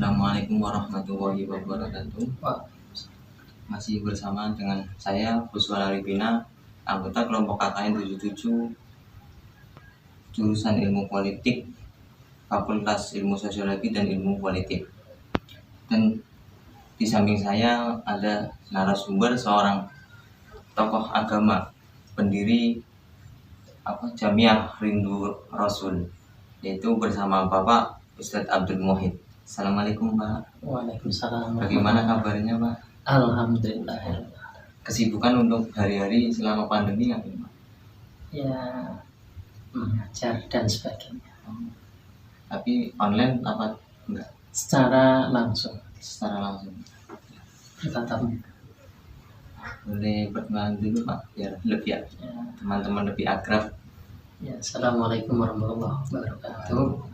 Assalamualaikum warahmatullahi wabarakatuh. Masih bersama dengan saya Huswal Arifina, anggota kelompok KKN 77 jurusan Ilmu Politik, Fakultas Ilmu Sosiologi dan Ilmu Politik. Dan di samping saya ada narasumber seorang tokoh agama, pendiri Jamiah Rindu Rasul, yaitu bersama Bapak Ustadz Abdul Muhid. Assalamualaikum Pak. Waalaikumsalam. Bagaimana kabarnya Pak? Alhamdulillah. Kesibukan untuk hari-hari selama pandemi apa Pak? Ya, mengajar dan sebagainya. Tapi online apa enggak? Secara langsung. Bertatap muka. Boleh perkenalan dulu Pak, biar lebih teman-teman lebih akrab. Ya, Assalamualaikum warahmatullahi wabarakatuh.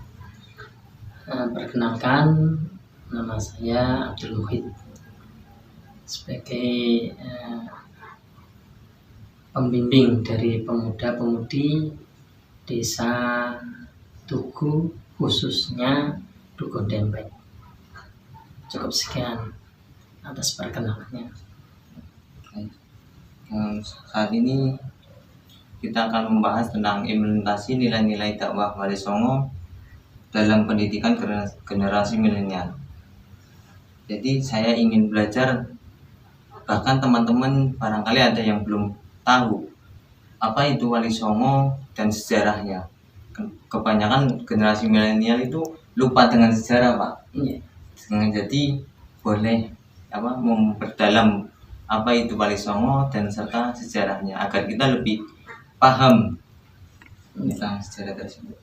Perkenalkan, nama saya Abdul Muhid sebagai pembimbing dari pemuda-pemudi Desa Tugu, khususnya Dukuh Dempet. Cukup sekian atas perkenalannya. Saat ini kita akan membahas tentang implementasi nilai-nilai dakwah Wali Songo dalam pendidikan generasi milenial. Jadi saya ingin belajar, bahkan teman-teman barangkali ada yang belum tahu apa itu Wali Songo dan sejarahnya. Kebanyakan generasi milenial itu lupa dengan sejarah Pak. Iya. Jadi boleh memperdalam apa itu Wali Songo dan serta sejarahnya agar kita lebih paham tentang sejarah tersebut.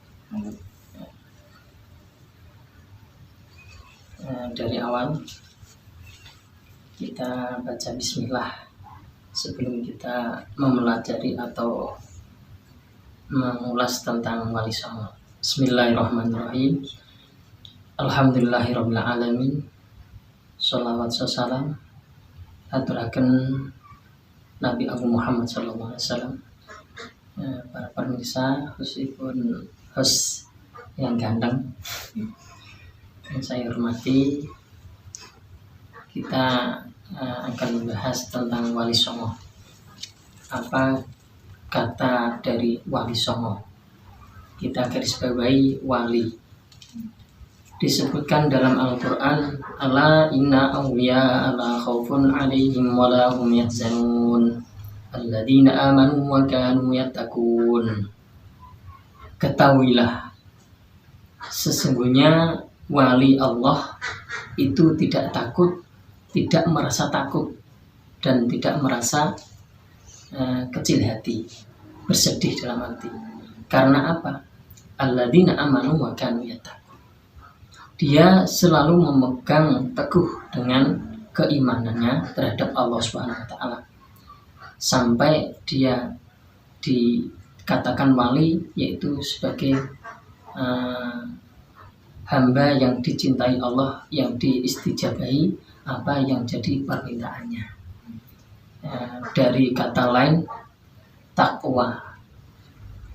Dari awal kita baca bismillah sebelum kita mempelajari atau mengulas tentang Wali Songo. Bismillahirrahmanirrahim. Alhamdulillahirabbil alamin. Sholawat salam aturaken Nabi Agung Muhammad sallallahu alaihi wasallam. Para pemirsa, khususipun host yang ganteng yang saya hormati, kita akan membahas tentang Wali Songo. Apa kata dari Wali Songo? Kita garis bawahi wali. Disebutkan dalam Al-Quran, Ala inna awliya ala khawfun alaihim wa la hum yahzanun alladzina amanu wa kanu yattaqun. Ketahuilah, sesungguhnya wali Allah itu tidak takut, tidak merasa takut, dan tidak merasa kecil hati, bersedih dalam hati. Karena apa? Alladzina amanu wa kanu yattaqun. Dia selalu memegang teguh dengan keimanannya terhadap Allah Subhanahu wa taala. Sampai dia dikatakan wali, yaitu sebagai hamba yang dicintai Allah, yang diistijabahi apa yang jadi permintaannya. Dari kata lain, takwa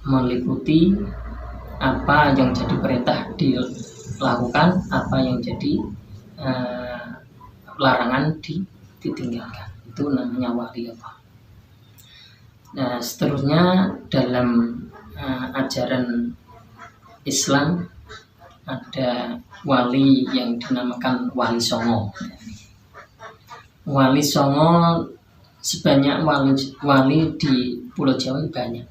meliputi apa yang jadi perintah dilakukan, apa yang jadi larangan ditinggalkan. Itu namanya wali Allah. Nah, seterusnya dalam ajaran Islam ada wali yang dinamakan Wali Songo. Wali Songo sebanyak wali di Pulau Jawa banyak.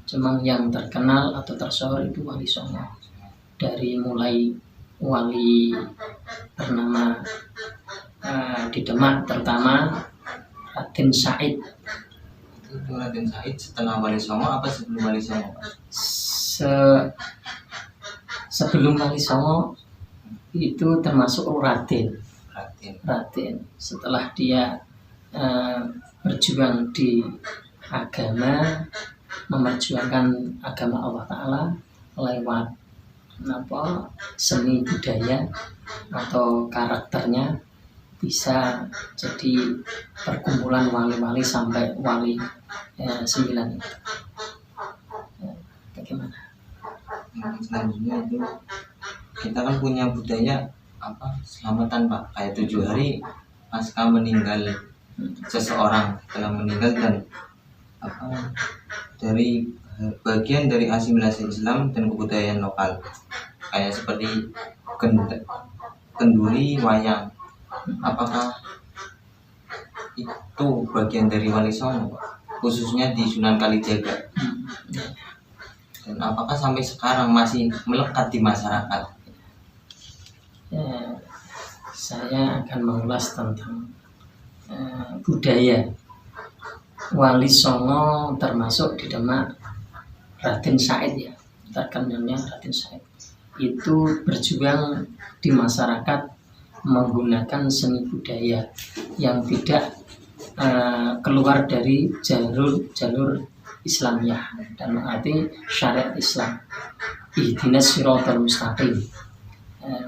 Cuma yang terkenal atau tersohor itu Wali Songo. Dari mulai wali bernama di Demak terutama Raden Said. Itu Raden Said setelah Wali Songo apa sebelum Wali Songo? Sebelum Wali Songo itu termasuk Raden. Setelah dia berjuang di agama, memperjuangkan agama Allah Ta'ala lewat seni budaya atau karakternya, bisa jadi perkumpulan wali-wali sampai wali 9 itu. Bagaimana? Selanjutnya itu kita kan punya budaya selamatan Pak, kayak 7 hari pasca meninggal seseorang telah meninggal, dan dari bagian dari asimilasi Islam dan kebudayaan lokal, kayak seperti kenduri, wayang. Apakah itu bagian dari Wali Songo, khususnya di Sunan Kalijaga? Dan apakah sampai sekarang masih melekat di masyarakat? Saya akan mengulas tentang budaya Wali Songo, termasuk di Demak Raden Said, ya, terkenalnya Raden Said itu berjuang di masyarakat menggunakan seni budaya yang tidak keluar dari jalur Islamiyah, dan arti syariat Islam. Ihdinas siratal mustaqim,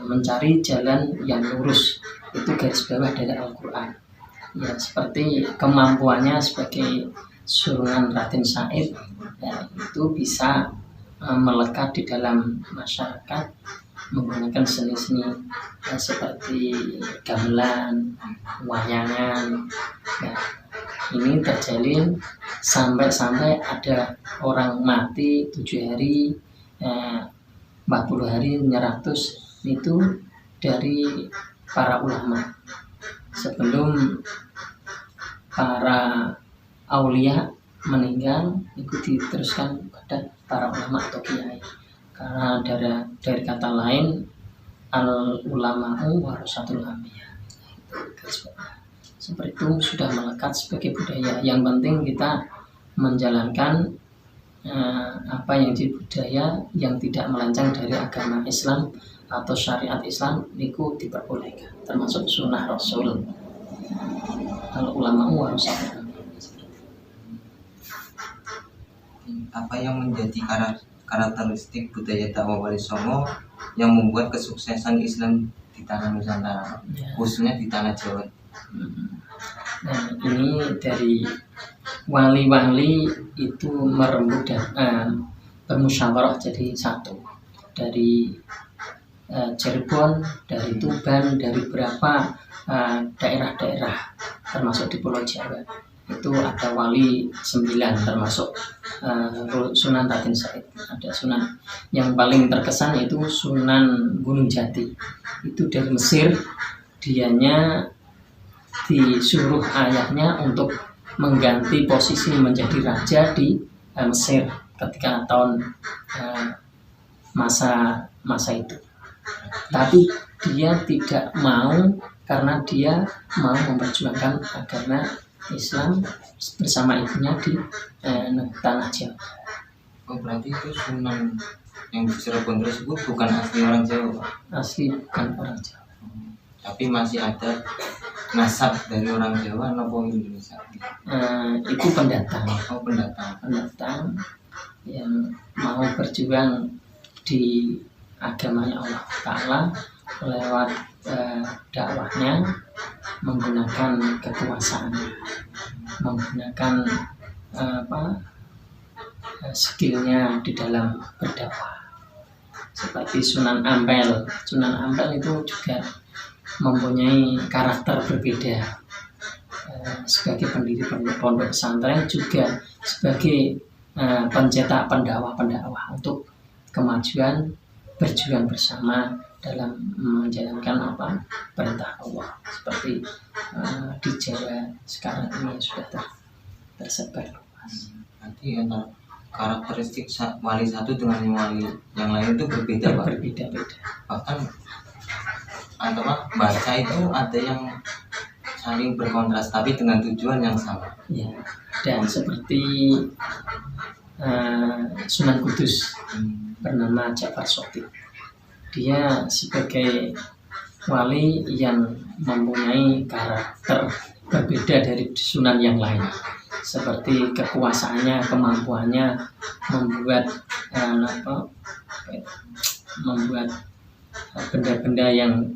mencari jalan yang lurus, itu garis bawah dari Al-Quran. Ya, seperti kemampuannya sebagai surungan Raden Said, ya, itu bisa melekat di dalam masyarakat menggunakan seni-seni seperti gamelan, wayangan. Ya, ini terjalin sampai ada orang mati 7 hari, 40 hari, 100 itu dari para ulama. Sebelum para aulia meninggal, itu diteruskan pada para ulama atau kiai. Karena dari kata lain, al ulama'u warasatul anbiya. Seperti itu sudah melekat sebagai budaya. Yang penting kita menjalankan apa yang jadi budaya yang tidak melenceng dari agama Islam atau syariat Islam, itu diperbolehkan, termasuk sunnah Rasul. Kalau ulama warasatul anbiya. Apa yang menjadi karakteristik budaya dakwah Wali Songo yang membuat kesuksesan Islam di tanah Nusantara, khususnya di tanah Jawa? Nah, ini dari wali-wali itu merembuk dan bermusyawarah jadi satu, dari Cirebon, dari Tuban, dari beberapa daerah-daerah termasuk di Pulau Jawa. Itu ada wali 9, termasuk Sunan Raden Said. Ada Sunan yang paling terkesan itu Sunan Gunung Jati, itu dari Mesir. Dianya disuruh ayahnya untuk mengganti posisi menjadi raja di Mesir ketika tahun masa itu. Tapi dia tidak mau, karena dia mau memperjuangkan agama Islam bersama ibunya di tanah Jawa. Oh, berarti itu Sunan yang di Cirebon tersebut bukan asli orang Jawa, Pak? Asli bukan orang Jawa. Tapi masih ada nasab dari orang Jawa atau Indonesia? Itu pendatang. Oh, pendatang yang mau berjuang di agamanya Allah Ta'ala lewat dakwahnya, menggunakan kekuasaan, menggunakan skillnya di dalam berdakwah. Seperti Sunan Ampel. Sunan Ampel itu juga mempunyai karakter berbeda, sebagai pendiri pondok pesantren, juga sebagai pencetak pendakwah untuk kemajuan, berjuang bersama dalam menjalankan perintah Allah. Seperti di Jawa sekarang ini sudah tersebar luas. Nanti karakteristik wali satu dengan wali yang lain itu berbeda, Pak? Berbeda-beda. Bahkan baca itu ada yang saling berkontras tapi dengan tujuan yang sama. Ya, dan seperti Sunan Kudus bernama Ja'far Shotib. Dia sebagai wali yang mempunyai karakter berbeda dari sunan yang lain, seperti kekuasaannya, kemampuannya membuat benda-benda yang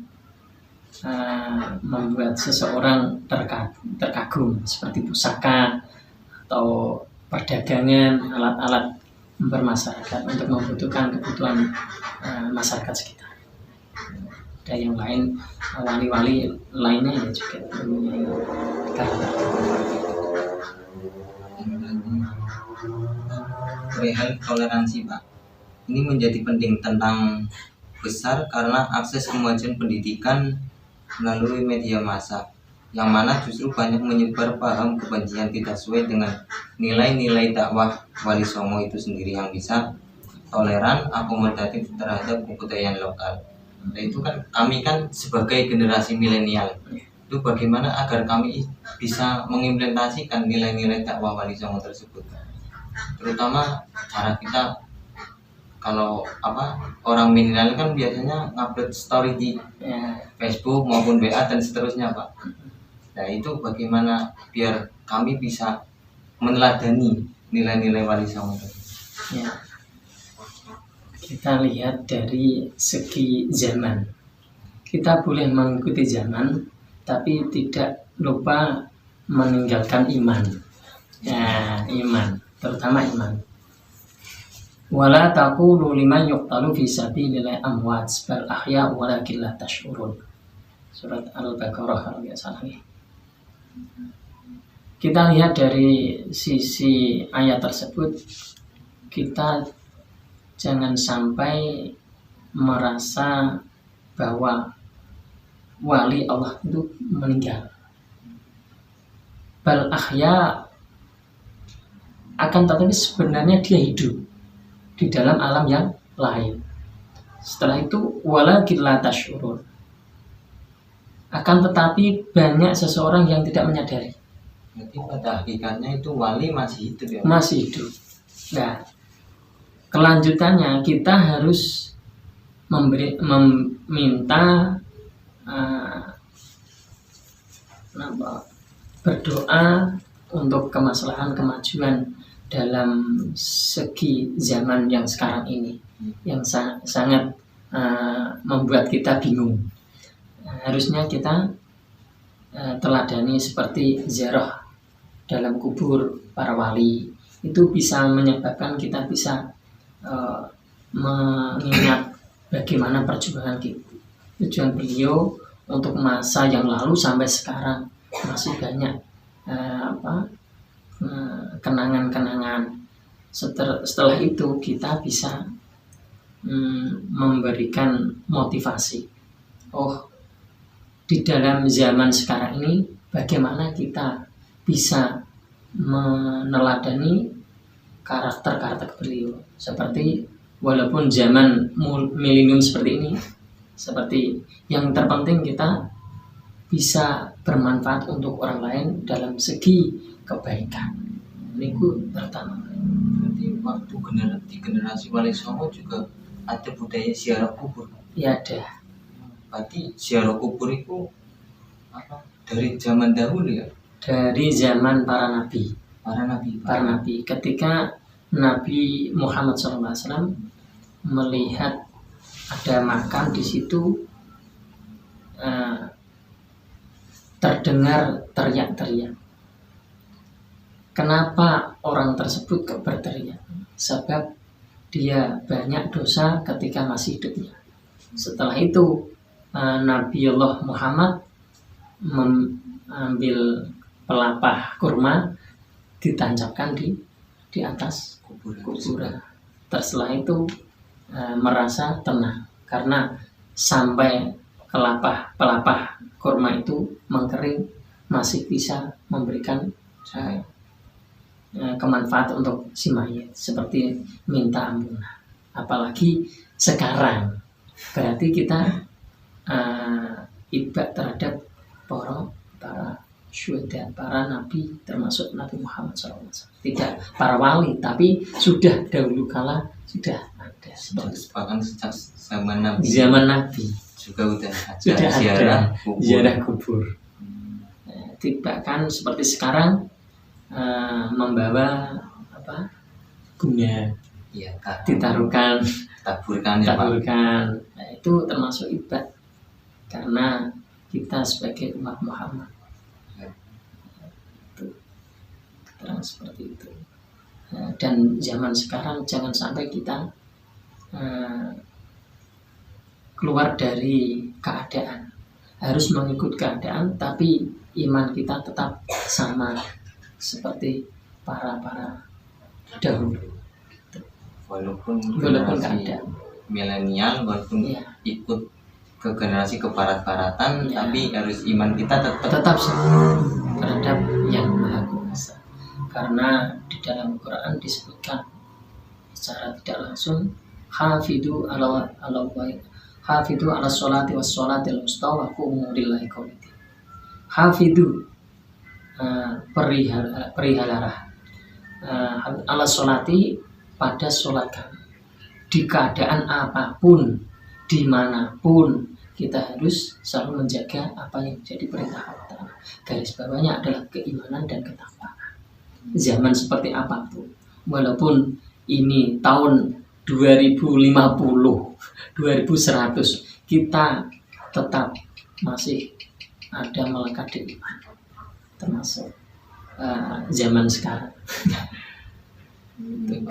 membuat seseorang terkagum, seperti pusaka atau perdagangan, alat-alat bermasyarakat untuk membutuhkan kebutuhan masyarakat sekitar. Ada yang lain, wali-wali lainnya ya juga mempunyai karakter. Perihal toleransi, Pak. Ini menjadi penting tentang besar karena akses kemajuan pendidikan melalui media massa, yang mana justru banyak menyebar paham kebencian tidak sesuai dengan nilai-nilai dakwah Wali Songo itu sendiri yang bisa toleran, akomodatif terhadap kebudayaan lokal. Nah, itu kan kami kan sebagai generasi milenial, itu bagaimana agar kami bisa mengimplementasikan nilai-nilai dakwah Wali Songo tersebut, terutama cara kita. Kalau orang milenial kan biasanya ngupload story di Facebook maupun WA dan seterusnya, Pak. Nah, itu bagaimana biar kami bisa meneladani nilai-nilai Wali Songo itu? Ya, kita lihat dari segi zaman. Kita boleh mengikuti zaman, tapi tidak lupa meninggalkan iman. Ya, iman, terutama iman. Wala taqulu liman yuqtalu fi sabilillahi amwat bal ahya walakin la tash'urun. Surat Al-Baqarah kalau tidak salah. Kita lihat dari sisi ayat tersebut, kita jangan sampai merasa bahwa wali Allah itu meninggal. Bal ahya, akan tetapi sebenarnya dia hidup di dalam alam yang lain. Setelah itu walakin la tash'urun, akan tetapi banyak seseorang yang tidak menyadari. Jadi pada hakikatnya itu wali masih hidup ya? Masih hidup. Nah, kelanjutannya kita harus meminta berdoa untuk kemaslahan kemajuan dalam segi zaman yang sekarang ini, yang sangat membuat kita bingung. Harusnya kita teladani seperti ziarah dalam kubur para wali, itu bisa menyebabkan kita bisa mengingat bagaimana perjuangan beliau untuk masa yang lalu sampai sekarang. Masih banyak kenangan-kenangan. Setelah itu kita bisa memberikan motivasi. Oh, di dalam zaman sekarang ini bagaimana kita bisa meneladani karakter-karakter beliau. Seperti walaupun zaman milenium seperti ini, seperti yang terpenting kita bisa bermanfaat untuk orang lain dalam segi kebaikan. Ini pertama. Berarti waktu di generasi Wali Songo juga ada budaya ziarah kubur. Ya, ada. Berarti ziarah kubur itu dari zaman dahulu ya? Dari zaman para nabi. Para nabi. Ketika Nabi Muhammad SAW melihat ada makam di situ, terdengar teriak-teriak. Kenapa orang tersebut berteriak? Sebab dia banyak dosa ketika masih hidupnya. Setelah itu Nabiullah Muhammad mengambil pelapah kurma, ditancapkan di atas kuburan. Setelah itu merasa tenang karena sampai pelapah kurma itu mengkering, masih bisa memberikan kemanfaat untuk si mayit, seperti minta ampunan. Apalagi sekarang, berarti kita ibad terhadap para syuhada, para nabi, termasuk Nabi Muhammad SAW. Tidak para wali, tapi sudah dahulu kala sudah ada. Bahkan sejak zaman Nabi juga sudah ada ziarah kubur. Tidak kan seperti sekarang membawa bunga, ya, ditaburkan. Nah, itu termasuk ibad karena kita sebagai umat Muhammad. Itu keterangan seperti itu. Dan zaman sekarang jangan sampai kita keluar dari keadaan, harus mengikut keadaan, tapi iman kita tetap sama seperti para dahulu. Walaupun Walaupun generasi keadaan, milenial, walaupun ya, ikut ke generasi kebarat-baratan, Ya. tapi harus iman kita tetap sama terhadap yang Maha Kuasa. Karena di dalam Quran disebutkan secara tidak langsung, hafidu ala sholati was sholatil wusta wa qumu lillahi qanitin. Hafidu, perihalalah ala sholati, pada sholat kami, di keadaan apapun, dimanapun, kita harus selalu menjaga apa yang menjadi perintah Allah. Garis bawahnya adalah keimanan dan ketakwaan. Zaman seperti apapun, walaupun ini tahun 2050, 2100, kita tetap masih ada melekat di iman, termasuk zaman sekarang.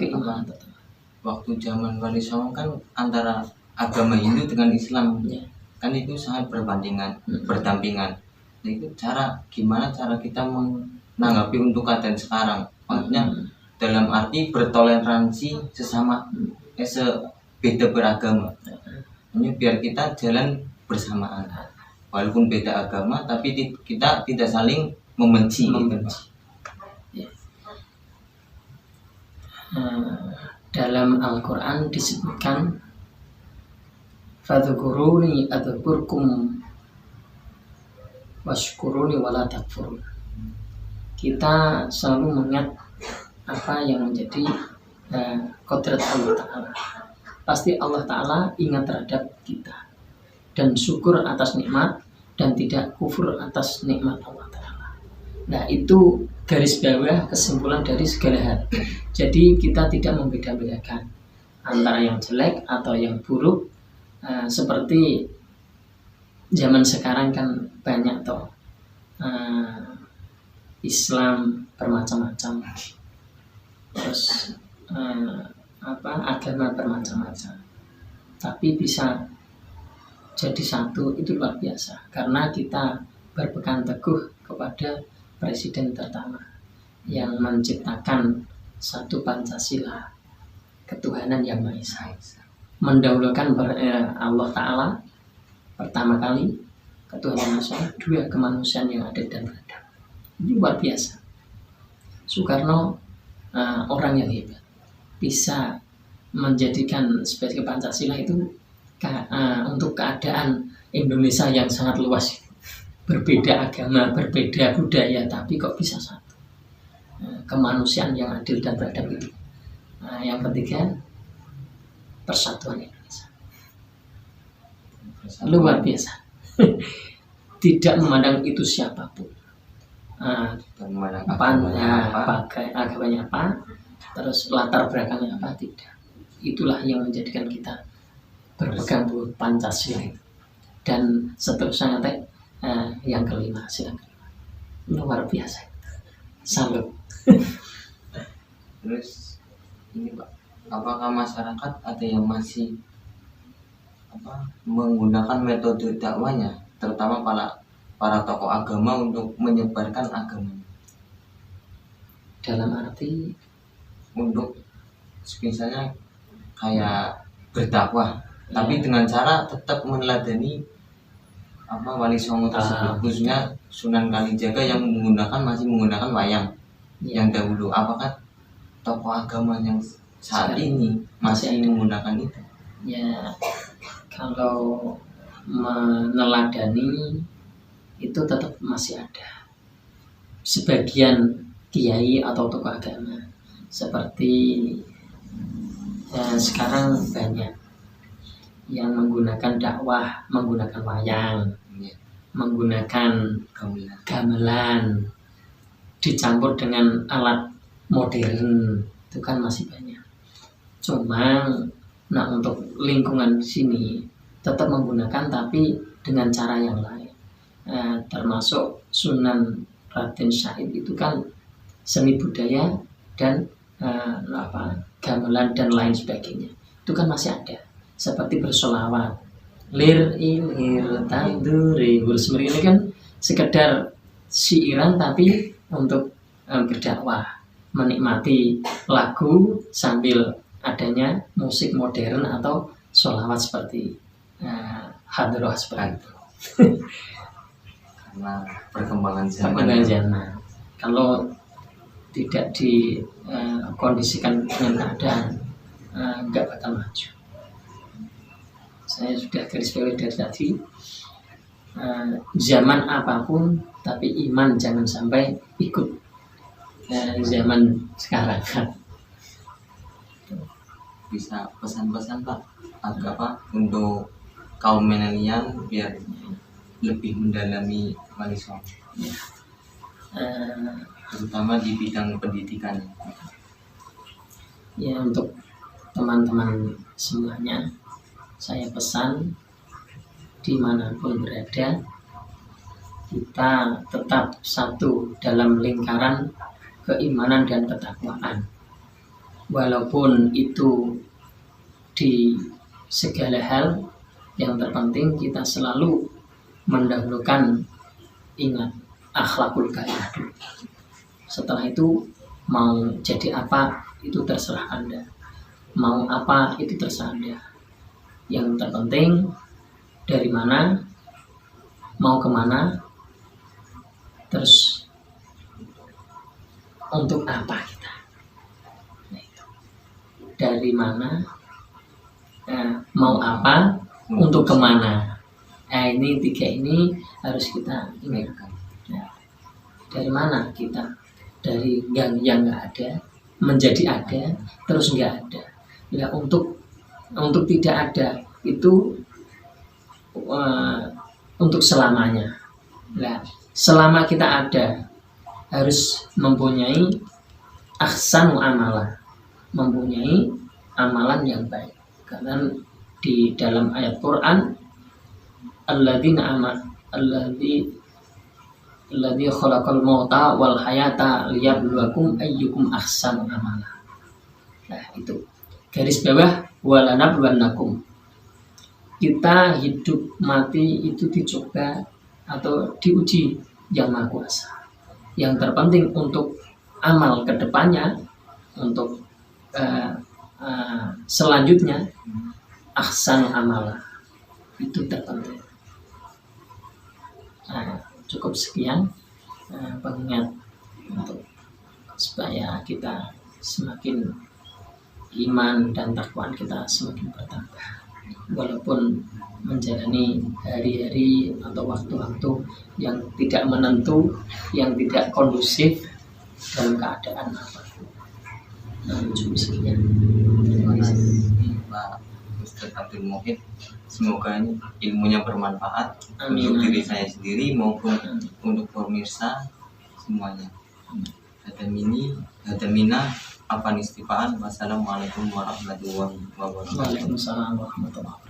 Keimanan tetap. Waktu zaman Wali Songo kan antara agama Hindu dengan Islam, Ya. kan itu sangat berdampingan. Nah, itu gimana cara kita menanggapi untuk keadaan sekarang? Maksudnya dalam arti bertoleransi sesama, beda beragama. Ini biar kita jalan bersamaan, walaupun beda agama, tapi kita tidak saling membenci. Gitu. Ya. Dalam Al-Quran disebutkan, fadhkuruni adzkurkum washkuruni wala takfurun. Kita selalu mengingat apa yang menjadi kodrat Allah Ta'ala. Pasti Allah Ta'ala ingat terhadap kita, dan syukur atas nikmat, dan tidak kufur atas nikmat Allah Ta'ala. Nah, itu garis bawah kesimpulan dari segala hal. Jadi kita tidak membeda-bedakan antara yang jelek atau yang buruk. Seperti zaman sekarang kan banyak toh Islam bermacam-macam, terus agama bermacam-macam, tapi bisa jadi satu, itu luar biasa. Karena kita berpegang teguh kepada Presiden pertama yang menciptakan satu Pancasila, ketuhanan yang Maha Esa, mendahulukan Allah Ta'ala pertama kali, ketuhanan manusia, dua kemanusiaan yang adil dan beradab. Ini luar biasa. Soekarno orang yang hebat, bisa menjadikan sebagai Pancasila itu untuk keadaan Indonesia yang sangat luas, berbeda agama, berbeda budaya, tapi kok bisa satu. Kemanusiaan yang adil dan beradab itu. Yang ketiga, persatuan Indonesia. Luar biasa. Tidak memandang itu siapapun, agamanya apa, terus latar belakangnya apa, tidak. Itulah yang menjadikan kita berpegang teguh Pancasila itu. Dan seterusnya yang kelima, silakan. Luar biasa. Salut. Terus ini Pak, apakah masyarakat ada yang masih menggunakan metode dakwanya, terutama para tokoh agama, untuk menyebarkan agama? Dalam arti untuk misalnya kayak berdakwah, tapi dengan cara tetap meneladani Wali Songo tersebut, khususnya Sunan Kalijaga yang masih menggunakan wayang yang dahulu. Apakah tokoh agama yang saat ini masih menggunakan itu? Ya, kalau meneladani itu tetap masih ada. Sebagian kiai atau tokoh agama seperti sekarang banyak yang menggunakan dakwah, menggunakan wayang, menggunakan gamelan, dicampur dengan alat modern, itu kan masih banyak. Cuma untuk lingkungan sini tetap menggunakan, tapi dengan cara yang lain. Termasuk Sunan Raden Said itu kan seni budaya dan gamelan dan lain sebagainya, itu kan masih ada. Seperti bersolawat, lir ilir tanduri Gulsum ini kan sekedar siiran tapi untuk berdakwah, menikmati lagu sambil adanya musik modern atau sholawat seperti hadroh seperti itu. Karena perkembangan Perkembangan zaman. zaman. Kalau tidak dikondisikan dengan keadaan, nggak bakal maju. Saya sudah garis bawahi dari tadi, zaman apapun tapi iman jangan sampai ikut zaman sekarang. Bisa pesan-pesan Pak agak apa untuk kaum milenial biar lebih mendalami Wali Songo, terutama di bidang pendidikan. Ya, untuk teman-teman semuanya saya pesan dimanapun berada, kita tetap satu dalam lingkaran keimanan dan ketakwaan. Walaupun itu di segala hal, yang terpenting kita selalu mendahulukan ingat akhlakul karimah dulu. Setelah itu mau jadi apa itu terserah Anda, mau apa itu terserah Anda. Yang terpenting dari mana, mau kemana, terus untuk apa kita. Nah, itu. Dari mana, mau apa, untuk kemana. Ini tiga ini harus kita ingatkan. Nah, dari mana kita? Dari yang nggak ada menjadi ada, terus nggak ada. Ya, untuk tidak ada itu untuk selamanya. Nah, selama kita ada harus mempunyai ahsanu amalah, mempunyai amalan yang baik. Karena di dalam ayat Quran alladzi khalaqal mauta wal hayata liyabluwakum ayyukum ahsanu amala. Nah, itu garis bawah walanabluwannakum. Kita hidup mati itu dicoba atau diuji yang Maha Kuasa. Yang terpenting untuk amal kedepannya, untuk selanjutnya ahsan amalah itu terpenting. Cukup sekian pengingat untuk supaya kita semakin iman dan takwaan kita semakin bertambah, walaupun menjalani hari-hari atau waktu-waktu yang tidak menentu, yang tidak kondusif dalam keadaan apapun. Cukup sekian. Terima kasih Pak Ustadz Abdul Muhid. Semoga ilmunya bermanfaat. Amin. Untuk diri saya sendiri maupun untuk pemirsa semuanya. Hadamina afan istifaan. Wassalamualaikum warahmatullahi wabarakatuh. Waalaikumsalam warahmatullahi wabarakatuh.